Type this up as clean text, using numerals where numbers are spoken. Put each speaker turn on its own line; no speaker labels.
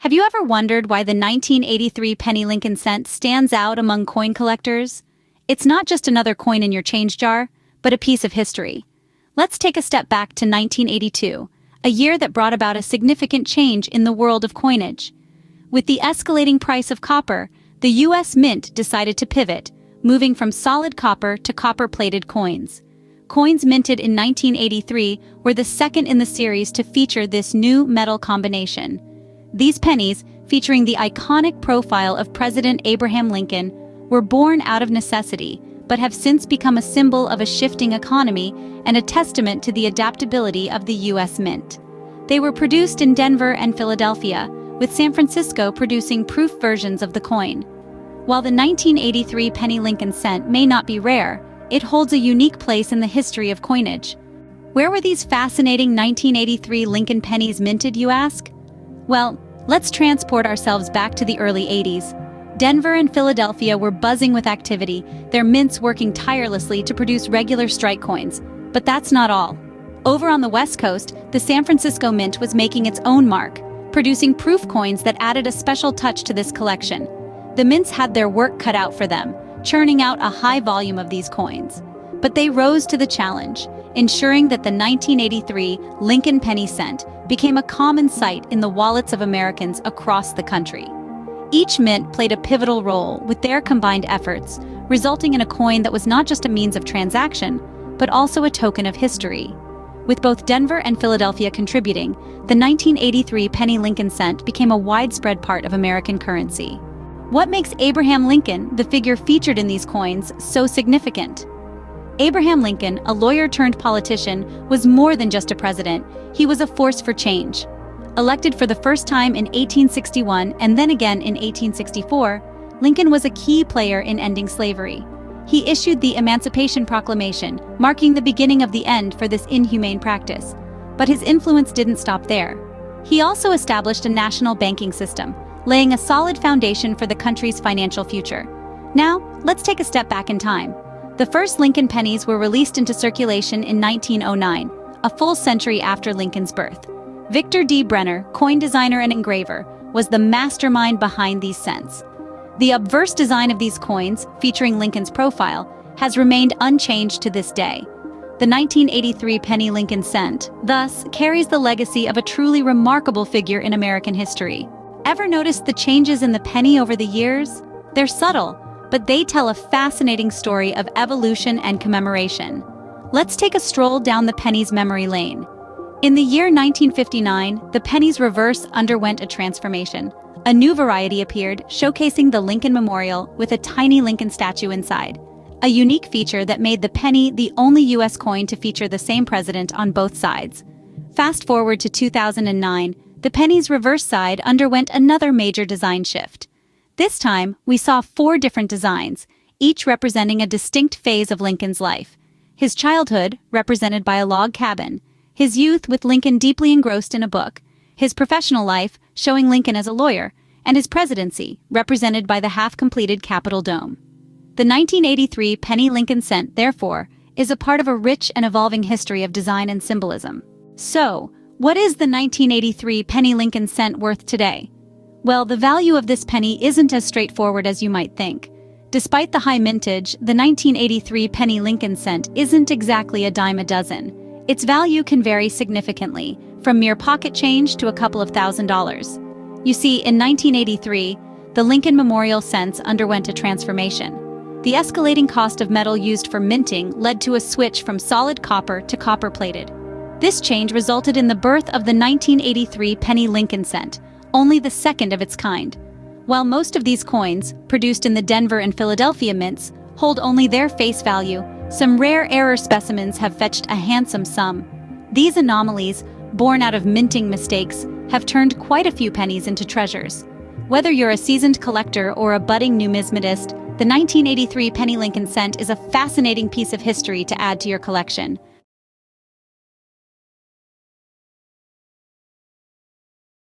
Have you ever wondered why the 1983 penny Lincoln cent stands out among coin collectors? It's not just another coin in your change jar, but a piece of history. Let's take a step back to 1982, a year that brought about a significant change in the world of coinage. With the escalating price of copper, the U.S. Mint decided to pivot, moving from solid copper to copper-plated coins. Coins minted in 1983 were the second in the series to feature this new metal combination. These pennies, featuring the iconic profile of President Abraham Lincoln, were born out of necessity, but have since become a symbol of a shifting economy and a testament to the adaptability of the U.S. Mint. They were produced in Denver and Philadelphia, with San Francisco producing proof versions of the coin. While the 1983 penny Lincoln cent may not be rare, it holds a unique place in the history of coinage. Where were these fascinating 1983 Lincoln pennies minted, you ask? Well, let's transport ourselves back to the early 80s. Denver and Philadelphia were buzzing with activity, their mints working tirelessly to produce regular strike coins. But that's not all. Over on the West Coast, the San Francisco Mint was making its own mark, producing proof coins that added a special touch to this collection. The mints had their work cut out for them, churning out a high volume of these coins. But they rose to the challenge, ensuring that the 1983 Lincoln penny cent became a common sight in the wallets of Americans across the country. Each mint played a pivotal role with their combined efforts, resulting in a coin that was not just a means of transaction, but also a token of history. With both Denver and Philadelphia contributing, the 1983 penny Lincoln cent became a widespread part of American currency. What makes Abraham Lincoln, the figure featured in these coins, so significant? Abraham Lincoln, a lawyer-turned-politician, was more than just a president. He was a force for change. Elected for the first time in 1861 and then again in 1864, Lincoln was a key player in ending slavery. He issued the Emancipation Proclamation, marking the beginning of the end for this inhumane practice. But his influence didn't stop there. He also established a national banking system, laying a solid foundation for the country's financial future. Now, let's take a step back in time. The first Lincoln pennies were released into circulation in 1909, a full century after Lincoln's birth. Victor D. Brenner, coin designer and engraver, was the mastermind behind these cents. The obverse design of these coins, featuring Lincoln's profile, has remained unchanged to this day. The 1983 penny Lincoln cent, thus, carries the legacy of a truly remarkable figure in American history. Ever noticed the changes in the penny over the years? They're subtle, but they tell a fascinating story of evolution and commemoration. Let's take a stroll down the penny's memory lane. In the year 1959, the penny's reverse underwent a transformation. A new variety appeared, showcasing the Lincoln Memorial with a tiny Lincoln statue inside, a unique feature that made the penny the only U.S. coin to feature the same president on both sides. Fast forward to 2009, the penny's reverse side underwent another major design shift. This time, we saw 4 different designs, each representing a distinct phase of Lincoln's life. His childhood, represented by a log cabin, his youth with Lincoln deeply engrossed in a book, his professional life, showing Lincoln as a lawyer, and his presidency, represented by the half-completed Capitol Dome. The 1983 penny Lincoln cent, therefore, is a part of a rich and evolving history of design and symbolism. So, what is the 1983 penny Lincoln cent worth today? Well, the value of this penny isn't as straightforward as you might think. Despite the high mintage, the 1983 penny Lincoln cent isn't exactly a dime a dozen. Its value can vary significantly, from mere pocket change to a couple of $1,000s. You see, in 1983, the Lincoln Memorial cents underwent a transformation. The escalating cost of metal used for minting led to a switch from solid copper to copper-plated. This change resulted in the birth of the 1983 penny Lincoln cent, only the second of its kind. While most of these coins, produced in the Denver and Philadelphia mints, hold only their face value, some rare error specimens have fetched a handsome sum. These anomalies, born out of minting mistakes, have turned quite a few pennies into treasures. Whether you're a seasoned collector or a budding numismatist, the 1983 penny Lincoln cent is a fascinating piece of history to add to your collection.